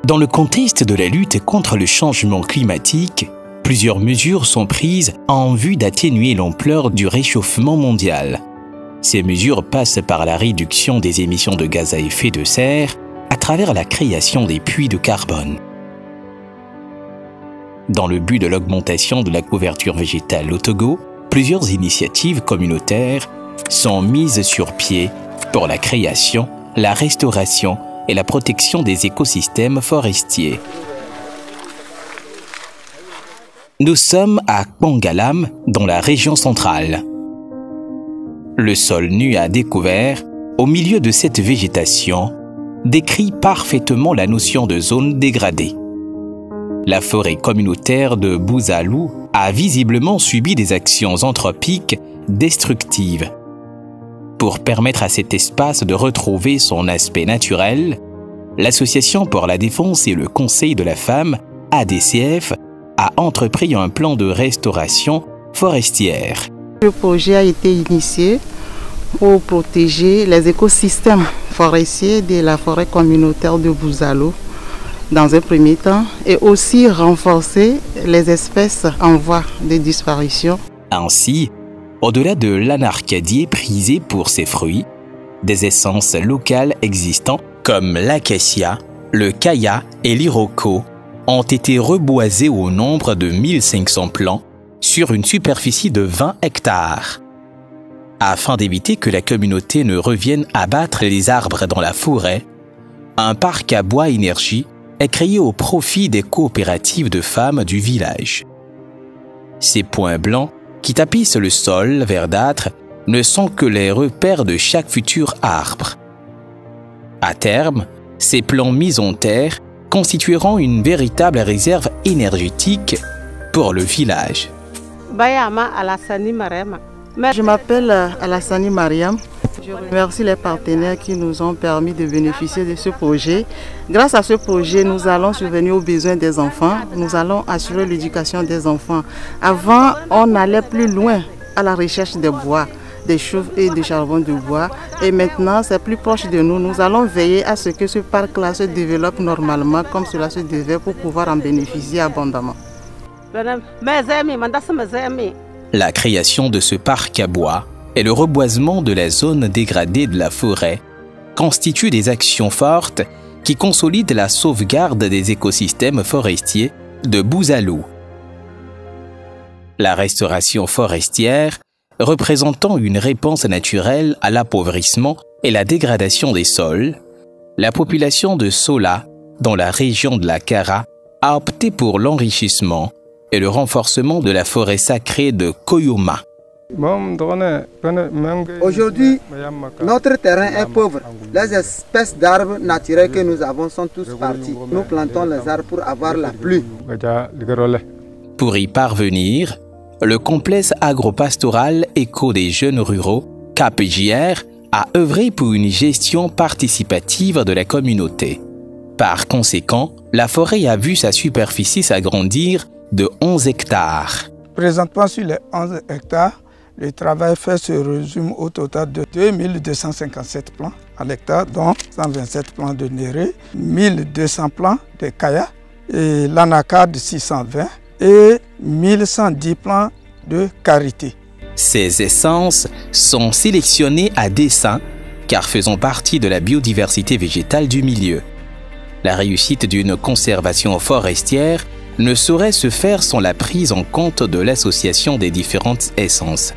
Dans le contexte de la lutte contre le changement climatique, plusieurs mesures sont prises en vue d'atténuer l'ampleur du réchauffement mondial. Ces mesures passent par la réduction des émissions de gaz à effet de serre à travers la création des puits de carbone. Dans le but de l'augmentation de la couverture végétale au Togo, plusieurs initiatives communautaires sont mises sur pied pour la création, la restauration et la protection des écosystèmes forestiers. Nous sommes à Kwangalam, dans la région centrale. Le sol nu à découvert, au milieu de cette végétation, décrit parfaitement la notion de zone dégradée. La forêt communautaire de Buzalou a visiblement subi des actions anthropiques destructives. Pour permettre à cet espace de retrouver son aspect naturel, l'Association pour la défense et le Conseil de la femme, ADCF, a entrepris un plan de restauration forestière. Le projet a été initié pour protéger les écosystèmes forestiers de la forêt communautaire de Buzalou dans un premier temps et aussi renforcer les espèces en voie de disparition. Ainsi, au-delà de l'anarcadier prisé pour ses fruits, des essences locales existantes comme l'acacia, le kaya et l'iroko ont été reboisées au nombre de 1500 plants sur une superficie de 20 hectares. Afin d'éviter que la communauté ne revienne abattre les arbres dans la forêt, un parc à bois énergie est créé au profit des coopératives de femmes du village. Ces points blancs qui tapissent le sol verdâtre ne sont que les repères de chaque futur arbre. À terme, ces plants mis en terre constitueront une véritable réserve énergétique pour le village. Je m'appelle Alassani Mariam. Je remercie les partenaires qui nous ont permis de bénéficier de ce projet. Grâce à ce projet, nous allons subvenir aux besoins des enfants. Nous allons assurer l'éducation des enfants. Avant, on allait plus loin à la recherche des bois, des chauves et des charbons de bois. Et maintenant, c'est plus proche de nous. Nous allons veiller à ce que ce parc-là se développe normalement comme cela se devait pour pouvoir en bénéficier abondamment. La création de ce parc à bois et le reboisement de la zone dégradée de la forêt constituent des actions fortes qui consolident la sauvegarde des écosystèmes forestiers de Buzalou. La restauration forestière, représentant une réponse naturelle à l'appauvrissement et la dégradation des sols, la population de Sola, dans la région de la Kara, a opté pour l'enrichissement et le renforcement de la forêt sacrée de Koyoma. Aujourd'hui, notre terrain est pauvre. Les espèces d'arbres naturels que nous avons sont tous partis. Nous plantons les arbres pour avoir la pluie. Pour y parvenir, le complexe agropastoral Éco des jeunes ruraux, CAPJR, a œuvré pour une gestion participative de la communauté. Par conséquent, la forêt a vu sa superficie s'agrandir de 11 hectares. Présentement, sur les 11 hectares, le travail fait se résume au total de 2257 plants à l'hectare, dont 127 plants de néré, 1200 plants de kaya, et l'anacarde 620 et 1110 plants de karité. Ces essences sont sélectionnées à dessein car faisant partie de la biodiversité végétale du milieu. La réussite d'une conservation forestière ne saurait se faire sans la prise en compte de l'association des différentes essences.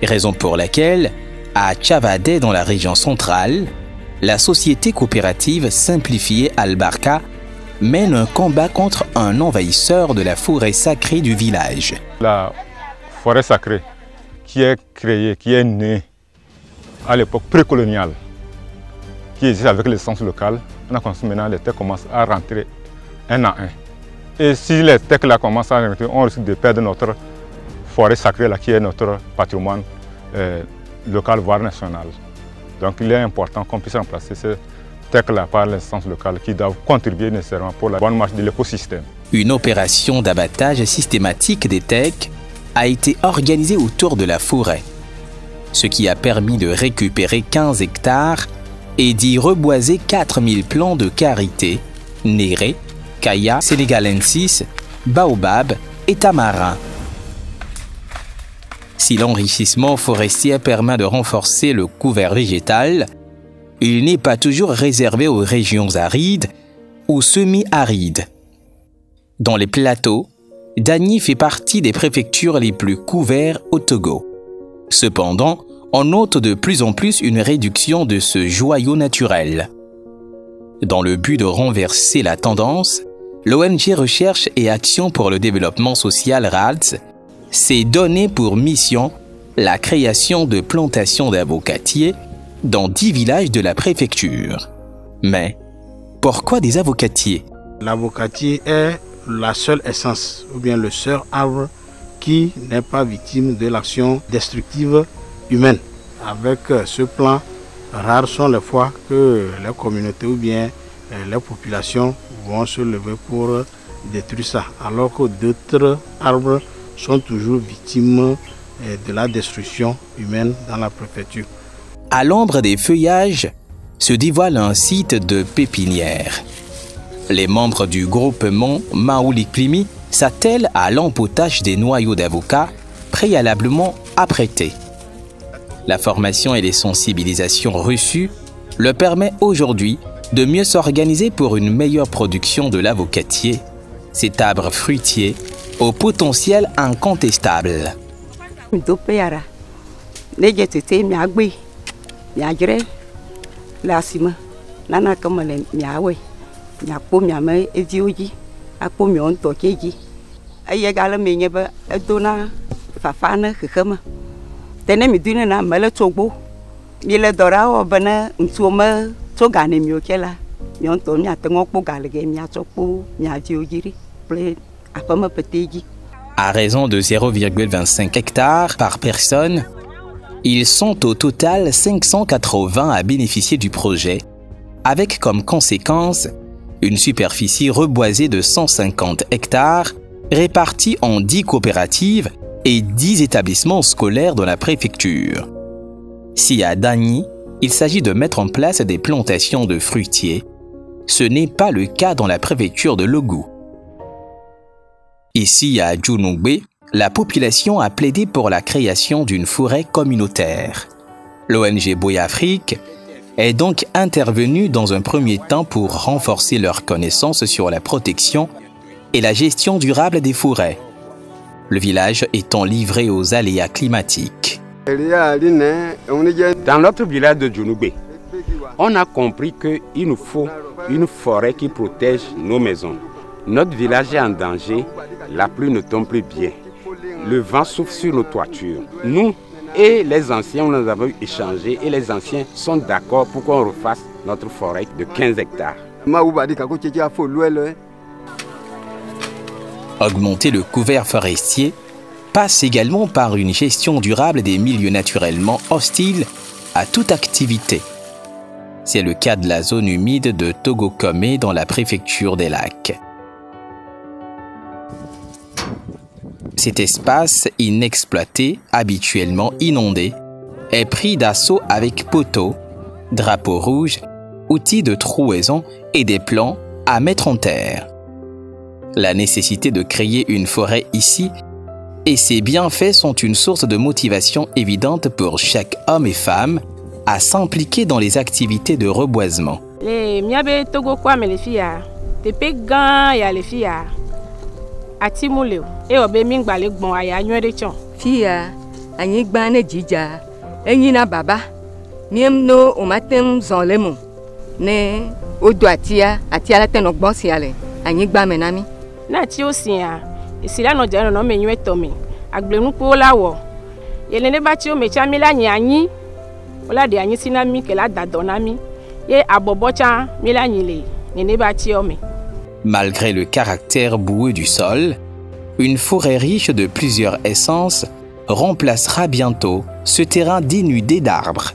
Raison pour laquelle, à Tchavadé dans la région centrale, la société coopérative simplifiée Albarka mène un combat contre un envahisseur de la forêt sacrée du village. La forêt sacrée qui est créée, qui est née à l'époque précoloniale, qui existe avec l'essence locale, on a constaté maintenant les terres commencent à rentrer un à un. Et si les terres là commencent à rentrer, on risque de perdre notre forêt sacrée là, qui est notre patrimoine local, voire national. Donc il est important qu'on puisse remplacer ces terres-là par l'essence locale qui doivent contribuer nécessairement pour la bonne marche de l'écosystème. Une opération d'abattage systématique des tecs a été organisée autour de la forêt, ce qui a permis de récupérer 15 hectares et d'y reboiser 4000 plants de karité néré, kaya sénégalensis, baobab et tamarin. Si l'enrichissement forestier permet de renforcer le couvert végétal, il n'est pas toujours réservé aux régions arides ou semi-arides. Dans les plateaux, Dagny fait partie des préfectures les plus couvertes au Togo. Cependant, on note de plus en plus une réduction de ce joyau naturel. Dans le but de renverser la tendance, l'ONG Recherche et Action pour le développement social RADS s'est donné pour mission la création de plantations d'avocatiers dans 10 villages de la préfecture. Mais pourquoi des avocatiers? L'avocatier est la seule essence, ou bien le seul arbre qui n'est pas victime de l'action destructive humaine. Avec ce plan, rares sont les fois que les communautés ou bien les populations vont se lever pour détruire ça, alors que d'autres arbres sont toujours victimes de la destruction humaine dans la préfecture. À l'ombre des feuillages se dévoile un site de pépinière. Les membres du groupement Maouliklimi s'attellent à l'empotage des noyaux d'avocat préalablement apprêtés. La formation et les sensibilisations reçues leur permettent aujourd'hui de mieux s'organiser pour une meilleure production de l'avocatier, cet arbre fruitier au potentiel incontestable. À raison de 0,25 hectares par personne, ils sont au total 580 à bénéficier du projet, avec comme conséquence une superficie reboisée de 150 hectares répartie en 10 coopératives et 10 établissements scolaires dans la préfecture. Si à Dagny, il s'agit de mettre en place des plantations de fruitiers, ce n'est pas le cas dans la préfecture de Logou. Ici à Djounougbé, la population a plaidé pour la création d'une forêt communautaire. L'ONG Boy-Afrique est donc intervenue dans un premier temps pour renforcer leurs connaissances sur la protection et la gestion durable des forêts, le village étant livré aux aléas climatiques. Dans notre village de Djounougbé, on a compris qu'il nous faut une forêt qui protège nos maisons. Notre village est en danger, la pluie ne tombe plus bien. Le vent souffle sur nos toitures. Nous et les anciens, nous avons échangé et les anciens sont d'accord pour qu'on refasse notre forêt de 15 hectares. Augmenter le couvert forestier passe également par une gestion durable des milieux naturellement hostiles à toute activité. C'est le cas de la zone humide de Togo-Komé dans la préfecture des Lacs. Cet espace inexploité, habituellement inondé, est pris d'assaut avec poteaux, drapeaux rouges, outils de trouaison et des plans à mettre en terre. La nécessité de créer une forêt ici et ses bienfaits sont une source de motivation évidente pour chaque homme et femme à s'impliquer dans les activités de reboisement. Malgré le caractère boueux du sol, une forêt riche de plusieurs essences remplacera bientôt ce terrain dénudé d'arbres.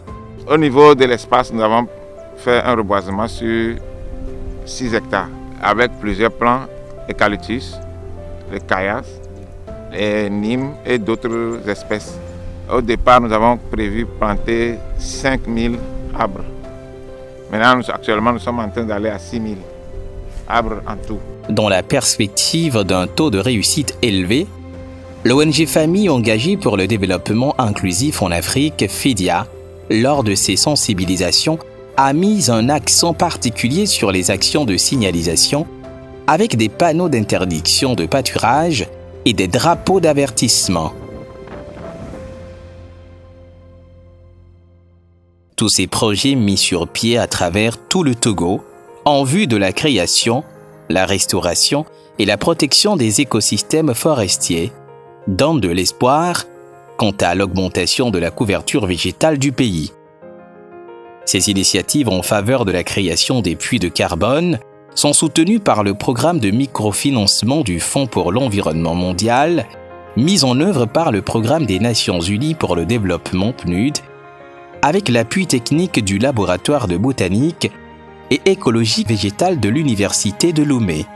Au niveau de l'espace, nous avons fait un reboisement sur 6 hectares avec plusieurs plants, eucalyptus, les cayas, les nimes et d'autres espèces. Au départ, nous avons prévu planter 5000 arbres. Maintenant, actuellement, nous sommes en train d'aller à 6000. arbres en tout. Dans la perspective d'un taux de réussite élevé, l'ONG Famille engagée pour le développement inclusif en Afrique, FIDIA, lors de ses sensibilisations, a mis un accent particulier sur les actions de signalisation avec des panneaux d'interdiction de pâturage et des drapeaux d'avertissement. Tous ces projets mis sur pied à travers tout le Togo en vue de la création, la restauration et la protection des écosystèmes forestiers donnent de l'espoir quant à l'augmentation de la couverture végétale du pays. Ces initiatives en faveur de la création des puits de carbone sont soutenues par le programme de microfinancement du Fonds pour l'environnement mondial, mis en œuvre par le Programme des Nations Unies pour le développement PNUD, avec l'appui technique du laboratoire de botanique et écologie végétale de l'Université de Lomé.